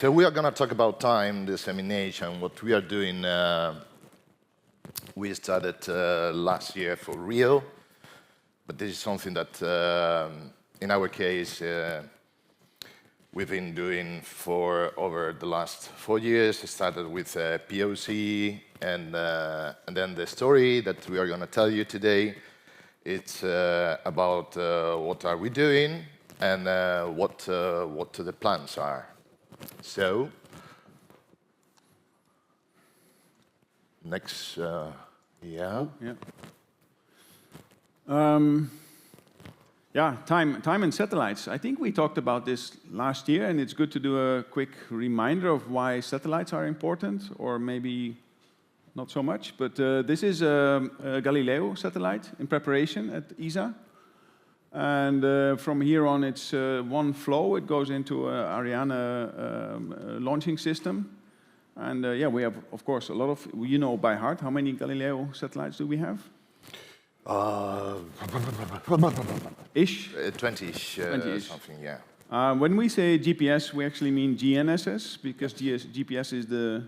So we are going to talk about time dissemination. What we are doing, we started last year for real, but this is something that, in our case, we've been doing for over the last 4 years. It started with POC, and then the story that we are going to tell you today. It's about what are we doing and what the plans are. So, next, yeah. Time and satellites. I think we talked about this last year, and it's good to do a quick reminder of why satellites are important, or maybe not so much. But this is a Galileo satellite in preparation at ESA. And from here on, it's one flow. It goes into Ariane launching system. And we have, of course, a lot of, you know by heart, how many Galileo satellites do we have? Ish? 20-ish, something, yeah. When we say GPS, we actually mean GNSS, because GPS is the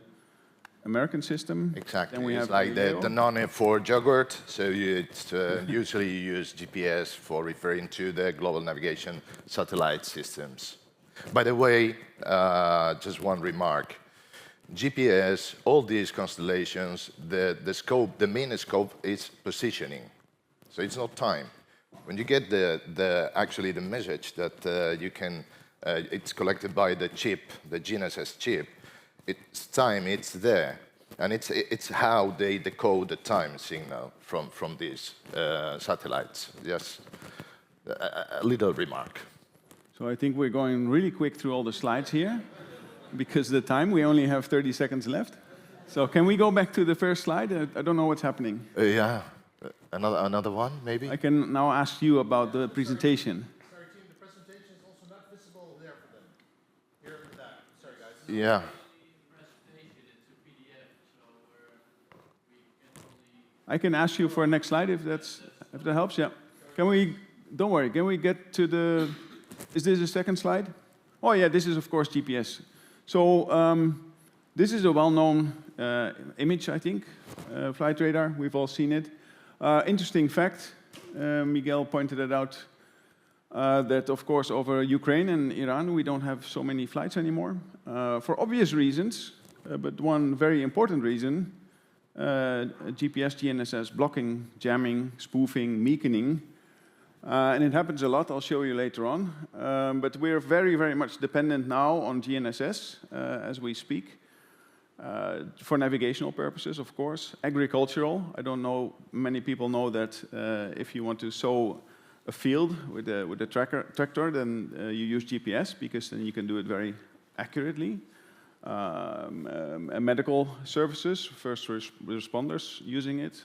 American system. Exactly. Then we it's have like the Galileo. Danone for yogurt. So usually you use GPS for referring to the global navigation satellite systems. By the way, just one remark. GPS, all these constellations, the scope, the main scope is positioning. So it's not time. When you get actually the message that you can, it's collected by the chip, the GNSS chip, it's time, it's there. And it's how they decode the time signal from these satellites. Just a little remark. So I think we're going really quick through all the slides here, because of the time, we only have 30 seconds left. So can we go back to the first slide? I don't know what's happening. Yeah, another one, maybe? I can now ask you about the presentation. Sorry, team, the presentation is also not visible there for them. Here in that. Sorry, guys. Yeah. I can ask you for a next slide if that helps. Yeah. Can we? Don't worry. Can we get to the? Is this a second slide? Oh yeah, this is of course GPS. So this is a well-known image, I think, flight radar. We've all seen it. Interesting fact. Miguel pointed it out. That of course over Ukraine and Iran we don't have so many flights anymore for obvious reasons. But one very important reason. GPS, GNSS, blocking, jamming, spoofing, meakening. And it happens a lot, I'll show you later on. But we're very, very much dependent now on GNSS as we speak. For navigational purposes, of course. Agricultural, I don't know, many people know that if you want to sow a field with a tractor, then you use GPS, because then you can do it very accurately. Medical services, first responders using it.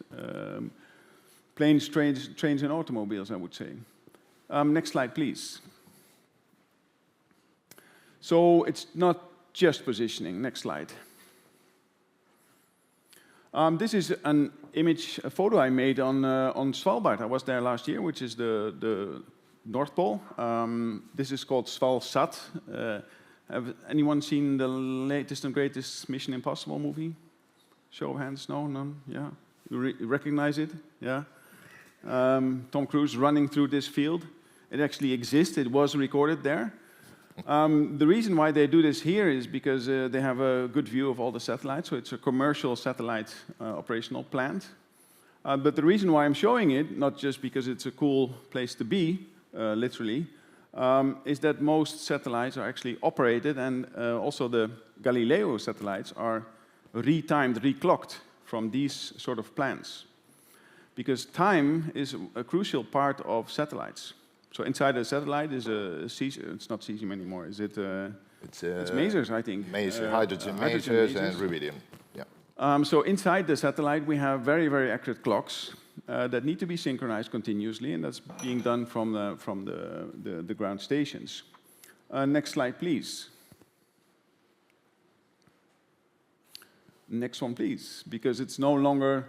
Planes, trains and automobiles, I would say. Next slide, please. So it's not just positioning. Next slide. This is an image, a photo I made on Svalbard. I was there last year, which is the North Pole. This is called Svalsat. Have anyone seen the latest and greatest Mission Impossible movie? Show of hands, no, none, yeah. You recognize it, yeah. Tom Cruise running through this field. It actually exists, it was recorded there. The reason why they do this here is because they have a good view of all the satellites, so it's a commercial satellite operational plant. But the reason why I'm showing it, not just because it's a cool place to be, literally, is that most satellites are actually operated, and also the Galileo satellites are retimed, reclocked from these sort of plants. Because time is a crucial part of satellites. So inside a satellite is a cesium, it's not cesium anymore, is it? It's masers, I think. Hydrogen masers and rubidium. Yeah. So inside the satellite we have very, very accurate clocks that need to be synchronized continuously, and that's being done from the ground stations. Next slide, please. Next one, please, because it's no longer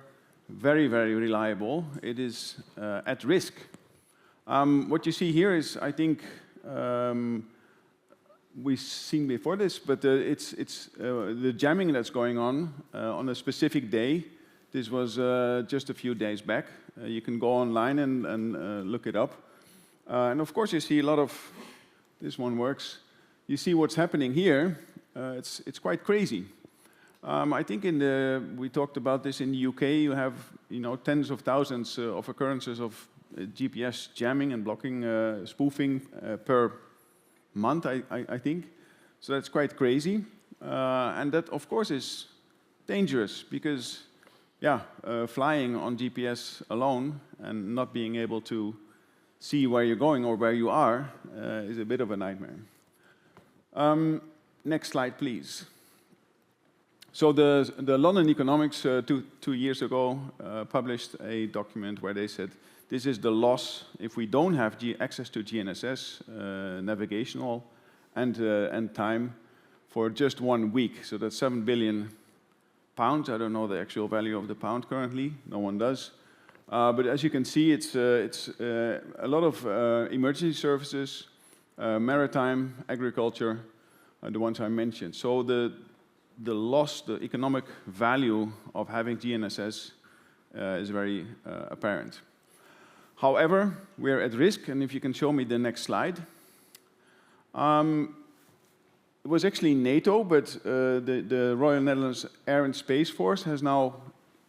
very, very reliable. It is at risk. What you see here is, I think, we've seen before this, but it's the jamming that's going on a specific day. This was just a few days back. You can go online and look it up. And of course, you see a lot of, this one works. You see what's happening here. It's quite crazy. I think we talked about this in the UK. You have tens of thousands of occurrences of GPS jamming and blocking, spoofing per month, I think. So that's quite crazy. And that, of course, is dangerous because, flying on GPS alone and not being able to see where you're going or where you are is a bit of a nightmare. Next slide, please. So the London Economics 2 years ago published a document where they said this is the loss if we don't have access to GNSS, navigational, and time for just 1 week. So that's 7 billion pounds. I don't know the actual value of the pound currently. No one does. But as you can see, it's a lot of emergency services, maritime, agriculture, the ones I mentioned. So the loss, the economic value of having GNSS is very apparent. However, we're at risk, and if you can show me the next slide. It was actually NATO, but the Royal Netherlands Air and Space Force has now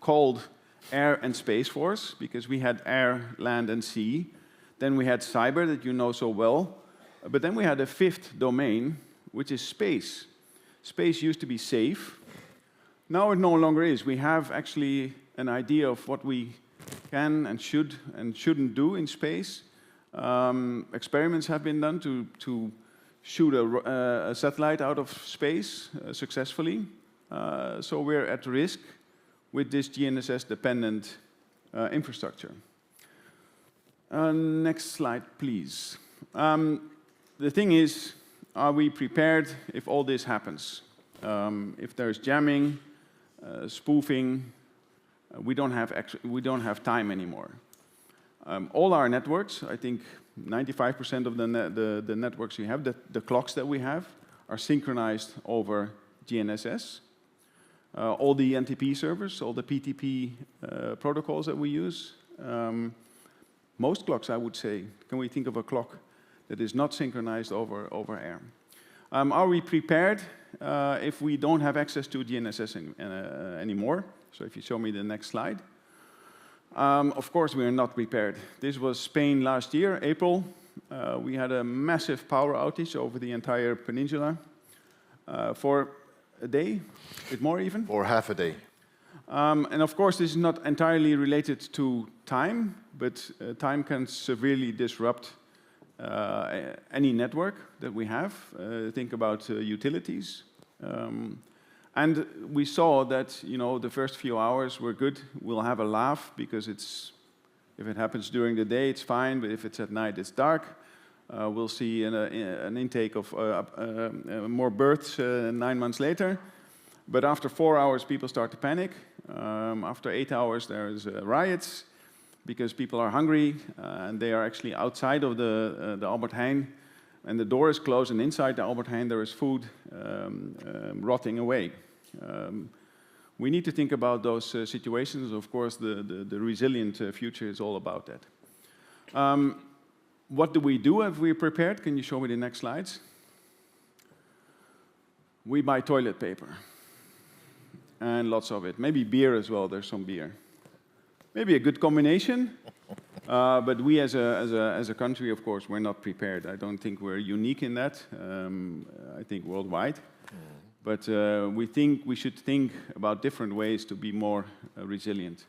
called Air and Space Force, because we had air, land, and sea. Then we had cyber, that you know so well. But then we had a fifth domain, which is space. Space used to be safe. Now it no longer is. We have actually an idea of what we can and should and shouldn't do in space. Experiments have been done to shoot a satellite out of space successfully. So we're at risk with this GNSS-dependent infrastructure. Next slide, please. The thing is, are we prepared if all this happens? If there's jamming, spoofing, we don't have time anymore. All our networks, I think 95% of the networks we have, the clocks that we have, are synchronized over GNSS. All the NTP servers, all the PTP protocols that we use. Most clocks, I would say. Can we think of a clock that is not synchronized over air? Are we prepared if we don't have access to GNSS anymore? So if you show me the next slide. Of course, we are not prepared. This was Spain last year, April. We had a massive power outage over the entire peninsula for a day, a bit more even. Or half a day. And of course, this is not entirely related to time, but time can severely disrupt any network that we have. Think about utilities. And we saw that, the first few hours were good. We'll have a laugh because if it happens during the day, it's fine. But if it's at night, it's dark. We'll see an intake of more births 9 months later. But after 4 hours, people start to panic. After 8 hours, there's riots because people are hungry and they are actually outside of the Albert Heijn. And the door is closed, and inside the Albert Heijn there is food rotting away. We need to think about those situations. Of course, the resilient future is all about that. What do we do if we're prepared? Can you show me the next slides? We buy toilet paper. And lots of it. Maybe beer as well. There's some beer. Maybe a good combination. But we as a country, of course, we're not prepared. I don't think we're unique in that. I think worldwide. But we should think about different ways to be more resilient.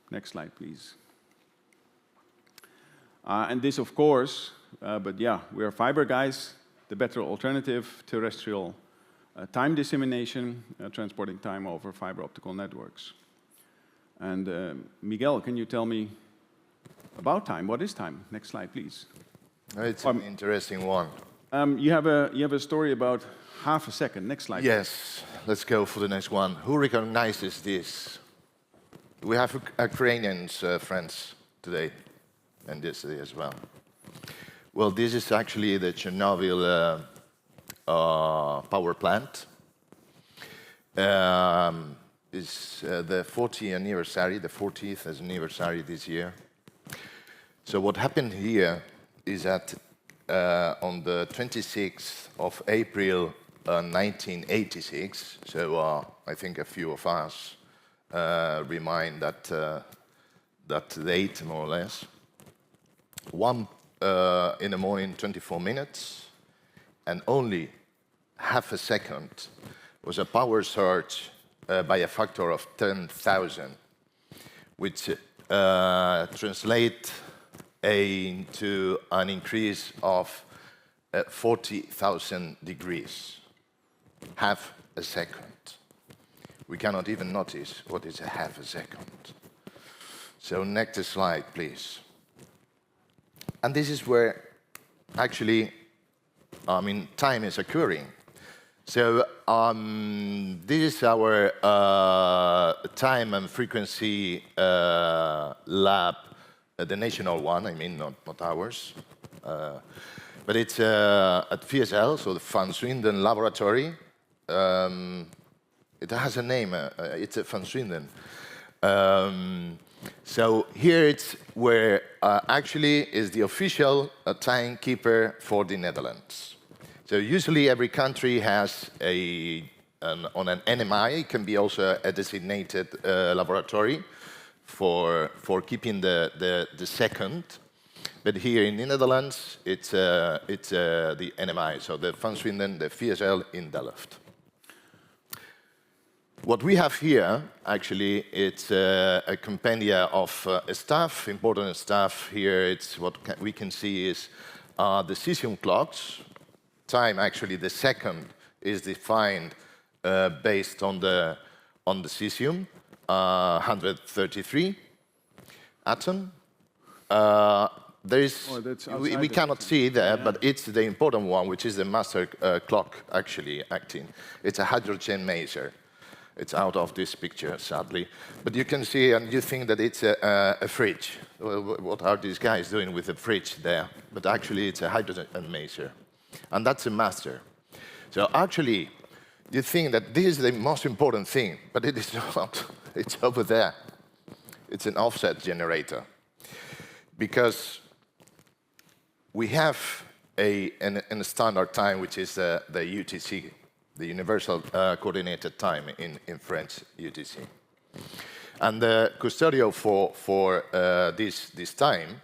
Next slide, please. And this, of course, but yeah, we are fiber guys. The better alternative, terrestrial time dissemination, transporting time over fiber optical networks. And Miguel, can you tell me about time? What is time? Next slide, please. It's an interesting one. You have a story about half a second. Next slide. Yes, let's go for the next one. Who recognizes this? We have Ukrainians friends today, and yesterday as well. Well, this is actually the Chernobyl power plant. It's the 40th anniversary, the 40th anniversary this year. So what happened here is that on the 26th of April 1986, so I think a few of us remind that date more or less, one in the morning, 24 minutes, and only half a second was a power surge by a factor of 10,000, which translate into an increase of 40,000 degrees, half a second. We cannot even notice what is a half a second. So next slide, please. And this is where actually, time is occurring. So this is our time and frequency lab, the national one, not ours. But it's at VSL, so the Van Swinden Laboratory. It has a name, it's a Van Swinden. So here it's where actually is the official timekeeper for the Netherlands. So usually every country has on an NMI, it can be also a designated laboratory for keeping the second. But here in the Netherlands, it's the NMI, so the Van Swinden, the VSL in Delft. What we have here, actually, it's a compendia of stuff, important stuff. Here, it's what we can see is the cesium clocks. Time, actually, the second is defined based on the cesium, 133 atom. There is, we cannot see there, but it's the important one, which is the master clock actually acting. It's a hydrogen maser. It's out of this picture, sadly. But you can see, and you think that it's a fridge. Well, what are these guys doing with a fridge there? But actually, it's a hydrogen maser. And that's a master. So actually, you think that this is the most important thing, but it is not. It's over there. It's an offset generator. Because we have a standard time, which is the UTC, the Universal Coordinated Time in French, UTC. And the custodian for this time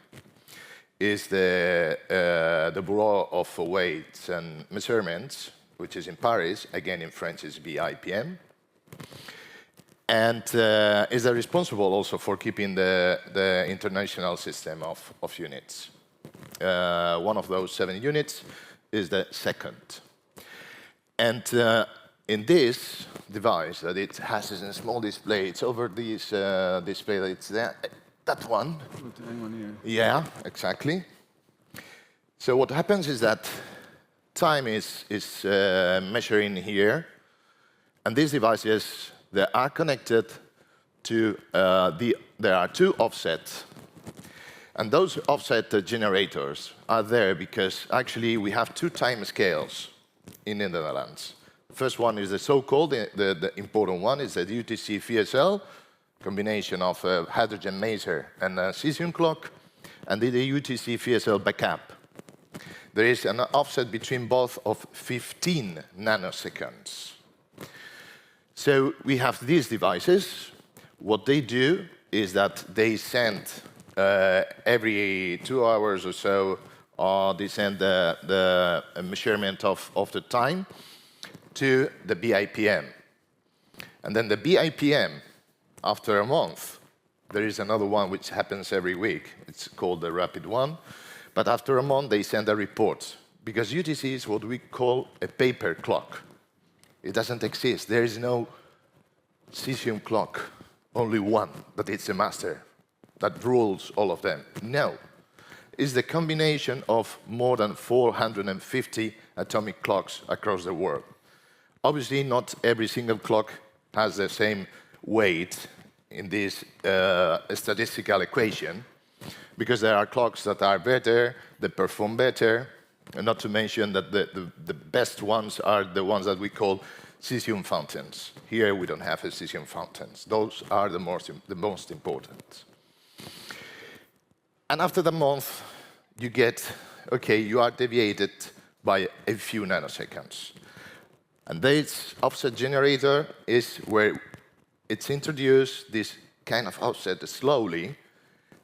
is the Bureau of Weights and Measurements, which is in Paris, again in French is BIPM. And is responsible also for keeping the international system of units. One of those 7 units is the second. And in this device, that it has a small display, it's over this display that it's there, that one. Yeah, exactly. So what happens is that time is measuring here, and these devices, they are connected to, there are 2 offsets. And those offset generators are there because actually we have 2 time scales in the Netherlands. The first one is the so-called, the important one is the UTC VSL, combination of a hydrogen maser and a cesium clock, and the UTC VSL backup. There is an offset between both of 15 nanoseconds. So we have these devices. What they do is that they send every 2 hours or so, they send the measurement of the time to the BIPM. And then the BIPM, after a month, there is another one which happens every week. It's called the rapid one. But after a month, they send a report. Because UTC is what we call a paper clock. It doesn't exist. There is no cesium clock, only one, but it's a master that rules all of them. No. It's the combination of more than 450 atomic clocks across the world. Obviously, not every single clock has the same weight in this statistical equation, because there are clocks that are better, that perform better, And not to mention that the best ones are the ones that we call cesium fountains. Here we don't have a cesium fountains. Those are the most important. And after the month, you get, okay, you are deviated by a few nanoseconds. And this offset generator is where it's introduced this kind of offset slowly,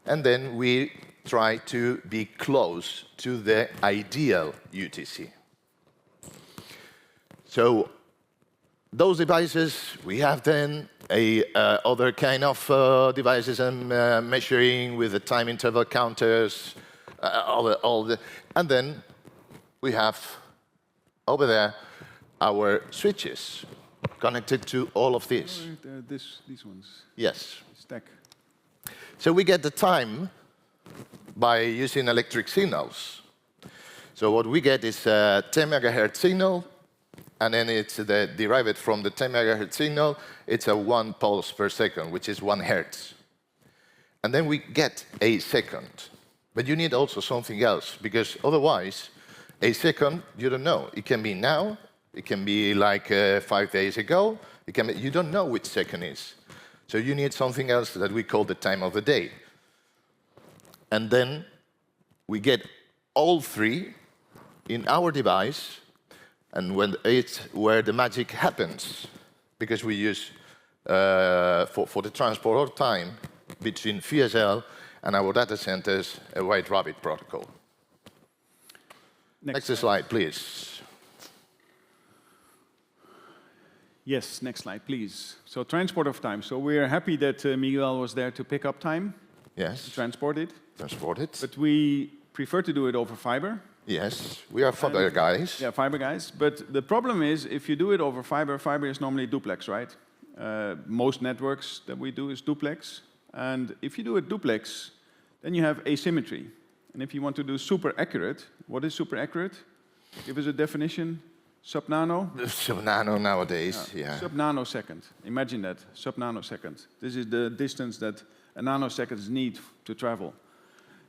and then we try to be close to the ideal UTC. So those devices, we have then other kind of devices and measuring with the time interval counters, and then we have over there our switches connected to all of these. These ones. Yes. Stack. So we get the time by using electric signals. So what we get is a 10 megahertz signal, and then it's derived from the 10 megahertz signal, it's a 1 pulse per second, which is 1 hertz. And then we get a second. But you need also something else, because otherwise, a second, you don't know. It can be now, it can be like 5 days ago, you don't know which second is. So you need something else that we call the time of the day. And then we get all three in our device, and when it's where the magic happens, because we use for the transport of time between VSL and our data centers a White Rabbit protocol. Next slide, please. Yes, next slide, please. So transport of time. So we're happy that Miguel was there to pick up time. Yes. To transport it. Transport it. But we prefer to do it over fiber. Yes, we are fiber guys. Yeah, fiber guys. But the problem is, if you do it over fiber, fiber is normally duplex, right? Most networks that we do is duplex. And if you do it duplex, then you have asymmetry. And if you want to do super accurate, what is super accurate? Give us a definition. Sub-nano? Sub-nano nowadays, yeah. Sub-nanosecond. Imagine that, sub-nanosecond. This is the distance that a nanosecond needs to travel.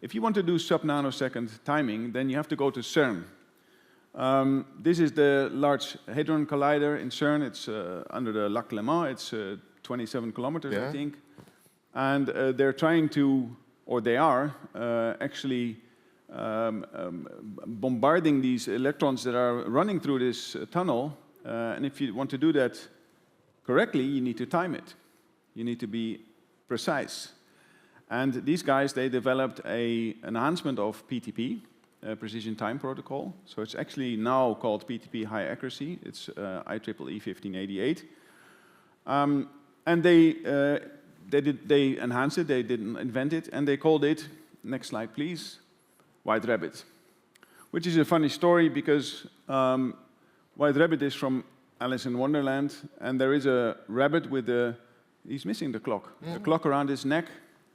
If you want to do sub-nanosecond timing, then you have to go to CERN. This is the Large Hadron Collider in CERN. It's under the Lac Léman. It's 27 kilometers, I think. And they're trying to, or they are, actually bombarding these electrons that are running through this tunnel. And if you want to do that correctly, you need to time it. You need to be precise. And these guys, they developed an enhancement of PTP, Precision Time Protocol. So it's actually now called PTP High Accuracy. It's IEEE 1588. And they enhanced it, they didn't invent it, and they called it, next slide please, White Rabbit. Which is a funny story because White Rabbit is from Alice in Wonderland, and there is a rabbit with he's missing the clock. Mm-hmm. The clock around his neck,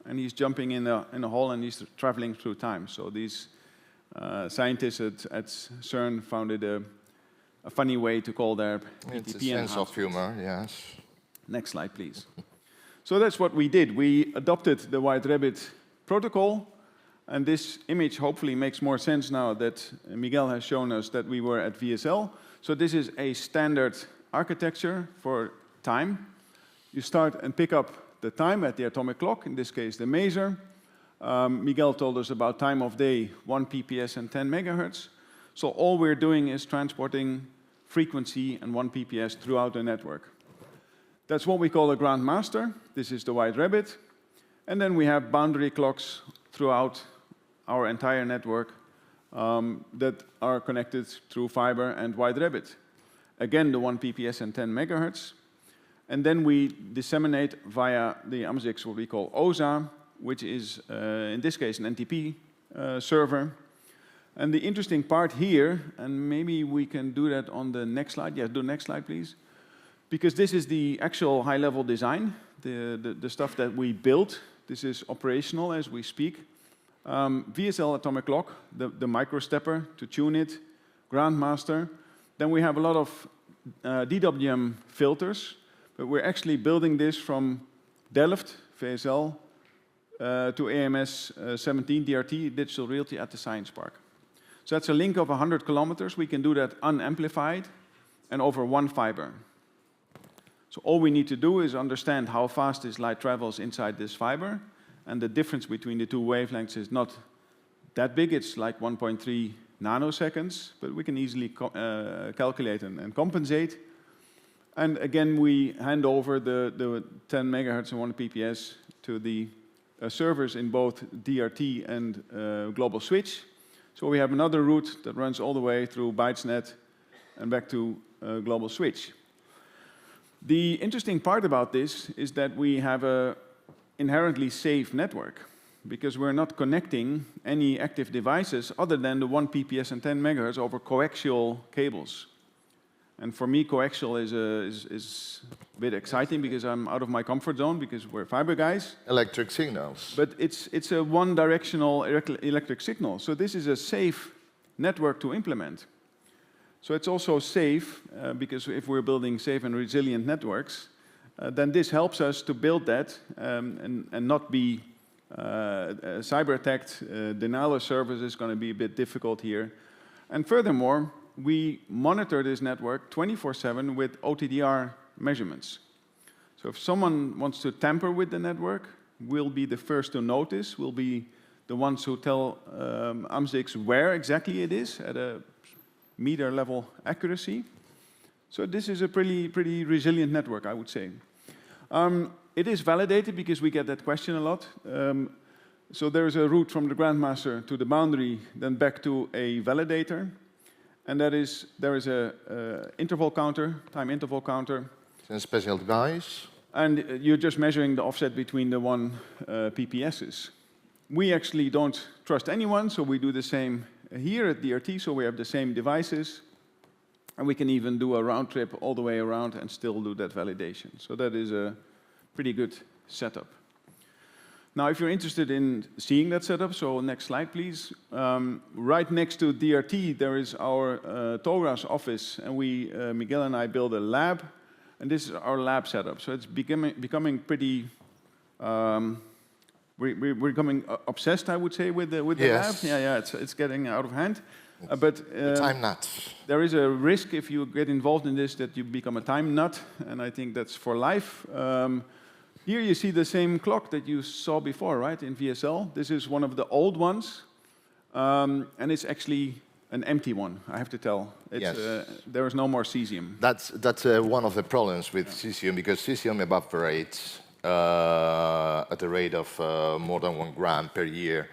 and he's jumping in a hole and he's traveling through time. So these scientists at CERN found it a funny way to call their PTP. It's a sense of humor, yes. Next slide, please. So that's what we did. We adopted the White Rabbit protocol, and this image hopefully makes more sense now that Miguel has shown us that we were at VSL. So this is a standard architecture for time. You start and pick up the time at the atomic clock, in this case the maser. Miguel told us about time of day, 1 PPS and 10 megahertz. So all we're doing is transporting frequency and 1 PPS throughout the network. That's what we call a ground master. This is the White Rabbit. And then we have boundary clocks throughout our entire network that are connected through fiber and White Rabbit. Again, the 1 PPS and 10 megahertz. And then we disseminate via the AMS-IX, what we call OSA, which is, in this case, an NTP server. And the interesting part here, and maybe we can do that on the next slide. Yes, do the next slide, please. Because this is the actual high-level design, the stuff that we built. This is operational as we speak. VSL atomic clock, the microstepper to tune it, Grandmaster. Then we have a lot of DWM filters, but we're actually building this from Delft, VSL, to AMS-17 DRT, Digital Realty at the Science Park. So that's a link of 100 kilometers. We can do that unamplified and over one fiber. So all we need to do is understand how fast this light travels inside this fiber, and the difference between the two wavelengths is not that big. It's like 1.3 nanoseconds, but we can easily calculate and compensate. And again, we hand over the 10 megahertz and 1 PPS to the servers in both DRT and global switch. So we have another route that runs all the way through BytesNet and back to global switch. The interesting part about this is that we have an inherently safe network, because we're not connecting any active devices other than the 1 PPS and 10 megahertz over coaxial cables. And for me, coaxial is a bit exciting because I'm out of my comfort zone because we're fiber guys. Electric signals. But it's a one-directional electric signal. So this is a safe network to implement. So it's also safe because if we're building safe and resilient networks, then this helps us to build that and not be cyber attacked. Denial of service is going to be a bit difficult here. And furthermore, we monitor this network 24/7 with OTDR measurements. So if someone wants to tamper with the network, we'll be the first to notice. We'll be the ones who tell AMS-IX where exactly it is at a meter level accuracy. So this is a pretty resilient network, I would say. It is validated because we get that question a lot. So there's a route from the grandmaster to the boundary, then back to a validator. And there is a interval counter, time interval counter. And special device. And you're just measuring the offset between the 1 PPSs. We actually don't trust anyone, so we do the same here at DRT, so we have the same devices. And we can even do a round trip all the way around and still do that validation. So that is a pretty good setup. Now, if you're interested in seeing that setup, so next slide, please. Right next to DRT, there is our Tallgrass office, and Miguel and I build a lab, and this is our lab setup. So it's becoming pretty. We're becoming obsessed, I would say, with the lab. Yeah, it's getting out of hand. But time nut. There is a risk if you get involved in this that you become a time nut, and I think that's for life. Here you see the same clock that you saw before, right, in VSL. This is one of the old ones, and it's actually an empty one, I have to tell. It's, there is no more cesium. That's one of the problems with cesium, because cesium evaporates at the rate of more than 1 gram per year.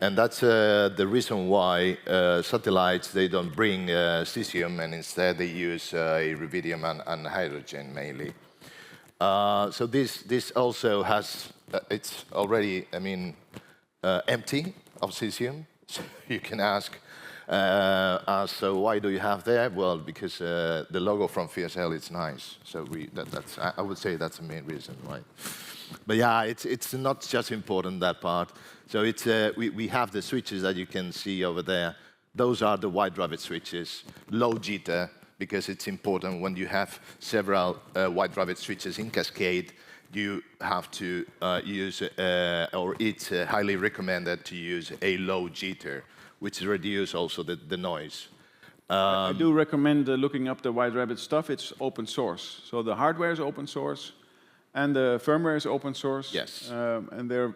And that's the reason why satellites, they don't bring cesium, and instead they use rubidium and hydrogen mainly. So this also has, it's already, empty of cesium. So you can ask, so why do you have that? Well, because the logo from VSL is nice. So I would say that's the main reason, right? But yeah, it's not just important, that part. So it's we have the switches that you can see over there. Those are the wide rabbit switches, low jitter, because it's important when you have several wide rabbit switches in cascade, you have to use, or it's highly recommended to use a low jitter, which reduces also the noise. I do recommend looking up the White Rabbit stuff. It's open source. So the hardware is open source, and the firmware is open source. Yes. And they're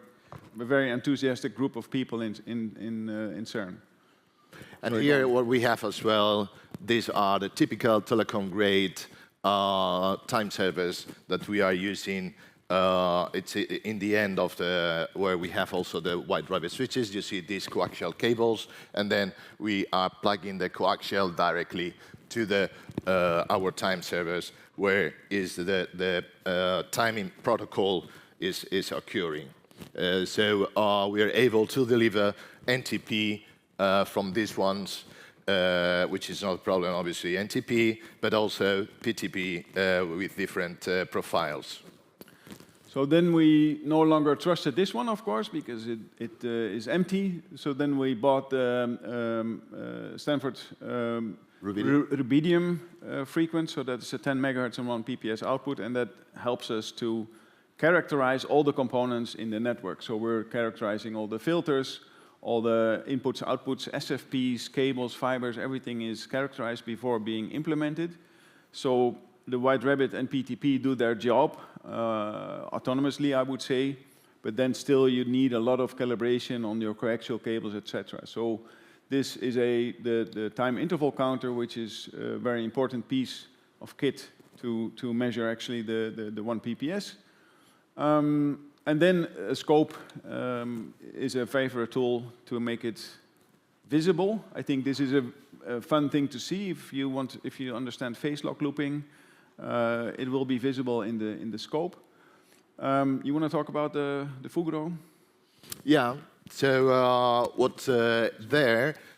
a very enthusiastic group of people in CERN. And here what we have as well, these are the typical telecom-grade time servers that we are using. It's in the end of where we have also the White Rabbit switches. You see these coaxial cables, and then we are plugging the coaxial directly to our time servers, where is the timing protocol is occurring. So we are able to deliver NTP from these ones, which is not a problem, obviously, NTP, but also PTP with different profiles. So then we no longer trusted this one, of course, because it is empty. So then we bought the Stanford rubidium frequency, so that's a 10 megahertz and 1 PPS output, and that helps us to characterize all the components in the network. So we're characterizing all the filters, all the inputs, outputs, SFPs, cables, fibers, everything is characterized before being implemented. So the White Rabbit and PTP do their job autonomously, I would say, but then still you need a lot of calibration on your coaxial cables, etc. So this is the time interval counter, which is a very important piece of kit to measure actually the 1 PPS. And then a scope is a favorite tool to make it visible. I think this is a fun thing to see if you understand phase lock looping. It will be visible in the scope. You want to talk about the Fugro? Yeah. So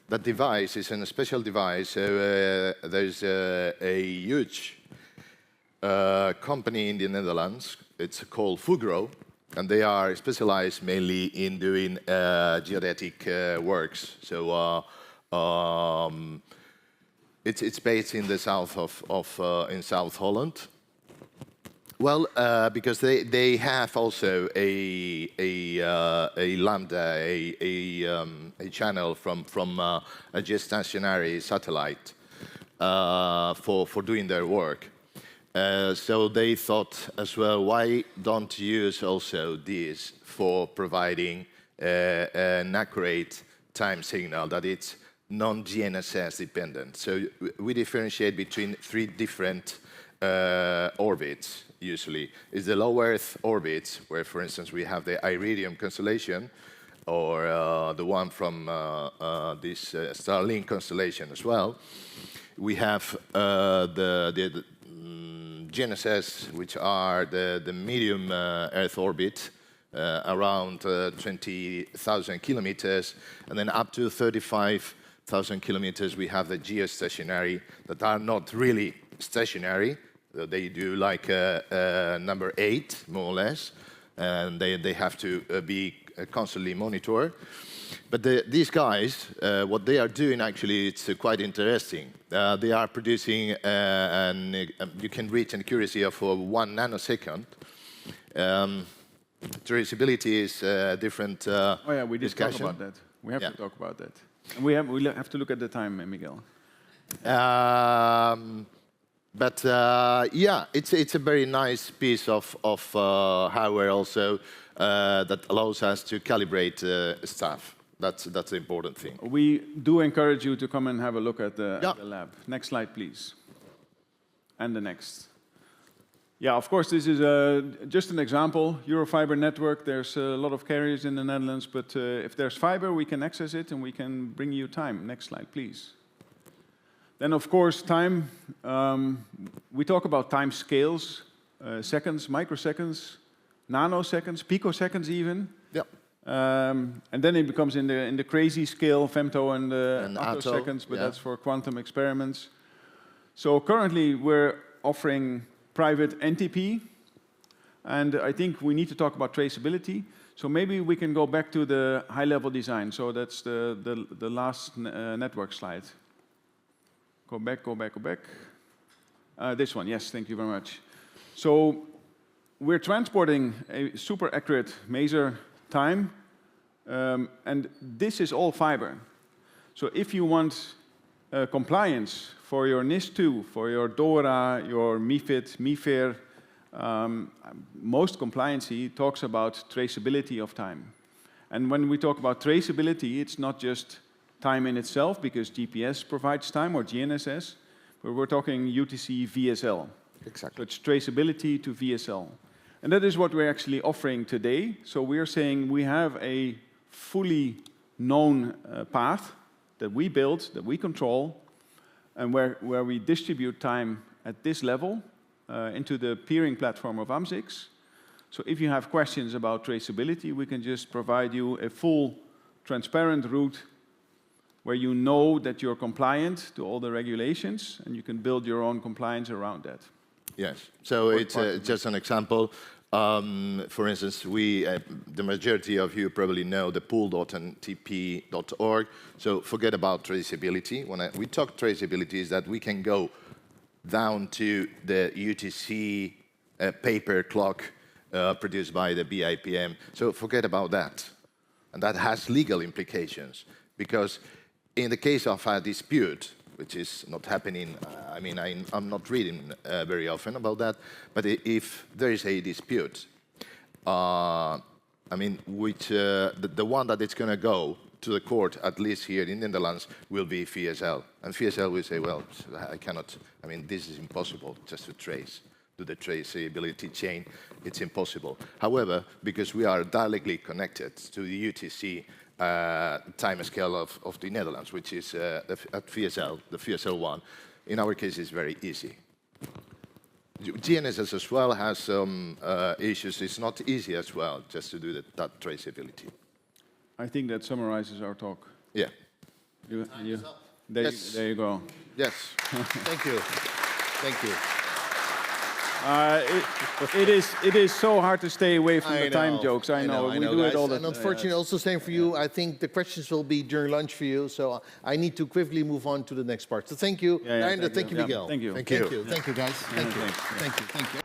that device is a special device. So there's a huge company in the Netherlands. It's called Fugro, and they are specialized mainly in doing geodetic works. So it's based in the south in South Holland. Well, because they have also a lambda, a channel from a geostationary satellite for doing their work. So they thought as well, why don't use also this for providing an accurate time signal that it's non-GNSS dependent. So we differentiate between 3 different orbits, usually. It's the low Earth orbits, where, for instance, we have the Iridium constellation, or the one from this Starlink constellation as well. We have the GNSS, which are the medium Earth orbit, around 20,000 kilometers, and then up to 35,000 kilometers, we have the geostationary that are not really stationary. They do like number 8, more or less, and they have to be constantly monitored. But these guys, what they are doing actually, it's quite interesting. They are producing, you can reach an accuracy of 1 nanosecond. Traceability is a different oh yeah, we did discussion. talk about that. We have to talk about that. And we have to look at the time, Miguel. But yeah, it's a very nice piece of hardware also that allows us to calibrate stuff. That's the important thing. We do encourage you to come and have a look at the lab. Next slide, please. And the next. Yeah, of course, this is just an example. Eurofiber network, there's a lot of carriers in the Netherlands, but if there's fiber, we can access it and we can bring you time. Next slide, please. Then, of course, time. We talk about time scales, seconds, microseconds, nanoseconds, picoseconds even. Yep. And then it becomes in the crazy scale, femto and attoseconds, but yeah. that's for quantum experiments. So currently, we're offering private NTP, and I think we need to talk about traceability. So maybe we can go back to the high-level design. So that's the last network slide. Go back, go back, go back. This one, yes, thank you very much. So we're transporting a super accurate maser time, and this is all fiber. So if you want compliance for your NIS2, for your DORA, your MiFID, MiFIR, most compliancy talks about traceability of time. And when we talk about traceability, it's not just time in itself, because GPS provides time, or GNSS, but we're talking UTC VSL. Exactly. So it's traceability to VSL. And that is what we're actually offering today. So we're saying we have a fully known path that we build, that we control, and where we distribute time at this level into the peering platform of AMS-IX. So if you have questions about traceability, we can just provide you a full, transparent route where you know that you're compliant to all the regulations, and you can build your own compliance around that. Yes. So it's just an example. For instance, the majority of you probably know the pool.ntp.org. So forget about traceability. When we talk traceability, is that we can go down to the UTC paper clock produced by the BIPM. So forget about that. And that has legal implications, because in the case of a dispute, which is not happening, I mean, I'm not reading very often about that, but if there is a dispute, I mean, which the one that it's going to go to the court, at least here in the Netherlands, will be VSL. And VSL will say, well, I cannot, I mean, this is impossible just to trace. Do the traceability chain, it's impossible. However, because we are directly connected to the UTC timescale of the Netherlands, which is at VSL, the VSL1, in our case, it's very easy. GNSS as well has some issues. It's not easy as well, just to do that traceability. I think that summarizes our talk. Yeah. There Yes. you go. Yes. Thank you. Thank you. It is so hard to stay away from the time know. jokes. I know. We do guys. it all the And time. unfortunately, also same for you. I think the questions will be during lunch for you, so I need to quickly move on to the next part. So thank you, Reindert. Thank you, Miguel. Thank you. Thank you. Thank you, guys. Thank you. thanks. Thank you. Thank you.